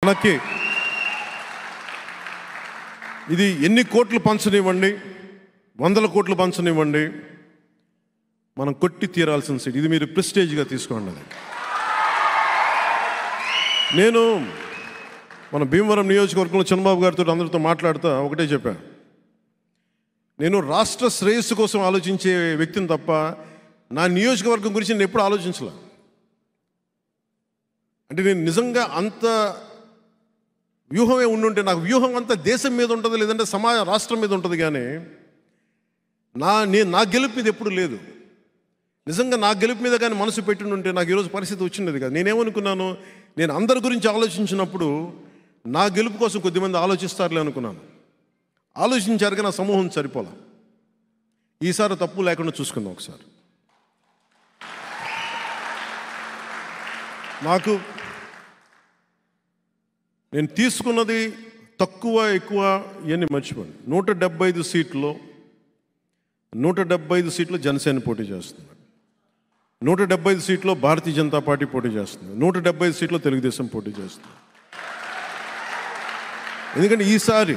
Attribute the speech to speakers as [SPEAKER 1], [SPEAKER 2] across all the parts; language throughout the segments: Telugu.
[SPEAKER 1] మనకి ఇది ఎన్ని కోట్లు పంచనివ్వండి, వందల కోట్లు పంచనివ్వండి, మనం కొట్టి తీరాల్సిన సీట్. ఇది మీరు ప్రెస్టేజ్గా తీసుకోండి. అది నేను మన భీమవరం నియోజకవర్గంలో చంద్రబాబు గారితో అందరితో మాట్లాడుతూ ఒకటే చెప్పాను, నేను రాష్ట్ర శ్రేయస్సు కోసం ఆలోచించే వ్యక్తిని తప్ప నా నియోజకవర్గం గురించి నేను ఎప్పుడు ఆలోచించలే. అంటే నేను నిజంగా అంత వ్యూహమే ఉండుంటే, నాకు వ్యూహం అంతా దేశం మీద ఉంటుంది, లేదంటే రాష్ట్రం మీద ఉంటుంది, కానీ నా గెలుపు మీద ఎప్పుడు లేదు. నిజంగా నా గెలుపు మీద కానీ మనసు పెట్టిండుంటే నాకు ఈరోజు పరిస్థితి వచ్చినది కాదు. నేనేమనుకున్నాను, నేను అందరి గురించి ఆలోచించినప్పుడు నా గెలుపు కోసం కొద్దిమంది ఆలోచిస్తారులే అనుకున్నాను. ఆలోచించారు కానీ నా సమూహం సరిపోలే. ఈసారి తప్పు లేకుండా చూసుకుందాం ఒకసారి. నేను తీసుకున్నది తక్కువ ఎక్కువ ఇవన్నీ మర్చిపోండి. 175 సీట్లో 175 సీట్లు జనసేన పోటీ చేస్తుంది, 175 సీట్లో భారతీయ జనతా పార్టీ పోటీ చేస్తుంది, 175 సీట్లో తెలుగుదేశం పోటీ చేస్తుంది. ఎందుకంటే ఈసారి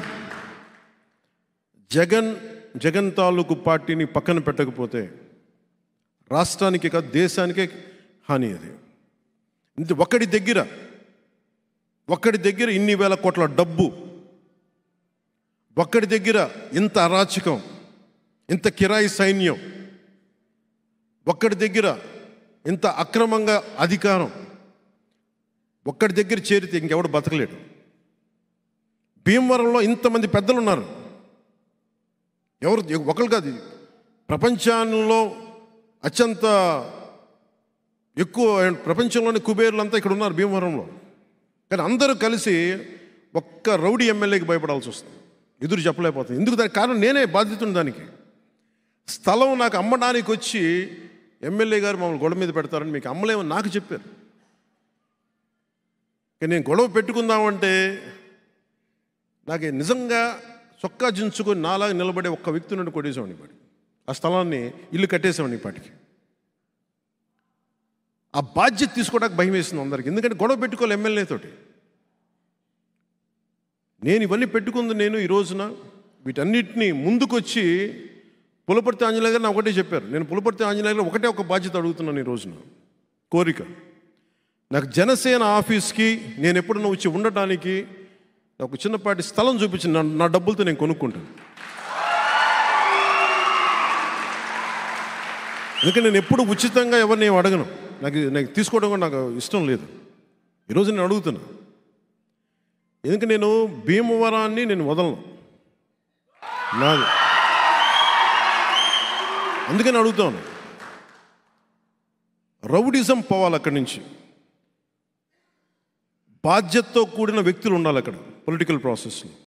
[SPEAKER 1] జగన్ తాలూకు పార్టీని పక్కన పెట్టకపోతే రాష్ట్రానికి కాదు దేశానికే హాని. అది ఒక్కడి దగ్గర ఇన్ని వేల కోట్ల డబ్బు, ఒక్కడి దగ్గర ఇంత అరాచకం, ఇంత కిరాయి సైన్యం, ఒక్కడి దగ్గర ఇంత అక్రమంగా అధికారం, ఒక్కడి దగ్గర చేరితే ఇంకెవడు బతకలేడు. భీమవరంలో ఇంతమంది పెద్దలు ఉన్నారు, ఒకరు కాదు, ప్రపంచంలో అత్యంత ఎక్కువ ప్రపంచంలోని కుబేర్లంతా ఇక్కడ ఉన్నారు భీమవరంలో. కానీ అందరూ కలిసి ఒక్క రౌడీ ఎమ్మెల్యేకి భయపడాల్సి వస్తుంది, ఎదురు చెప్పలేకపోతుంది. ఎందుకు? దానికి కారణం నేనే బాధ్యతను. దానికి స్థలం నాకు అమ్మడానికి వచ్చి ఎమ్మెల్యే గారు మమ్మల్ని గొడవ మీద పెడతారని మీకు అమ్మలేమని నాకు చెప్పారు. కానీ నేను గొడవ పెట్టుకుందామంటే నాకు నిజంగా చొక్కా జించుకొని నాలాగా నిలబడే ఒక్క వ్యక్తి నుండి కొట్టేసేవాడిని. పాటి ఆ స్థలాన్ని ఇల్లు కట్టేసేవాడిని. పాటికి ఆ బాధ్యత తీసుకోవడానికి భయం వేసింది అందరికి. ఎందుకంటే గొడవ పెట్టుకోవాలి ఎమ్మెల్యేతోటి. నేను ఇవన్నీ పెట్టుకుంది నేను ఈ రోజున వీటన్నిటినీ ముందుకొచ్చి పులపర్తి ఆంజనేయ గారు నాకు ఒకటే చెప్పారు. నేను పులపర్తి ఆంజనేయ గారు ఒకటే ఒక బాధ్యత అడుగుతున్నాను ఈ రోజున, కోరిక. నాకు జనసేన ఆఫీస్కి నేను ఎప్పుడన్నా వచ్చి ఉండటానికి ఒక చిన్నపాటి స్థలం చూపించి నా డబ్బులతో నేను కొనుక్కుంటాను. ఎందుకంటే నేను ఎప్పుడు ఉచితంగా ఎవరిని ఏం అడగను. నాకు తీసుకోవడం కూడా నాకు ఇష్టం లేదు. ఈరోజు నేను అడుగుతున్నా, ఎందుకంటే నేను భీమవరాన్ని నేను వదలను, నాది. అందుకని అడుగుతాను, రౌడిజం పోవాలి అక్కడి నుంచి. బాధ్యతతో కూడిన వ్యక్తులు ఉండాలి అక్కడ పొలిటికల్ ప్రాసెస్లో.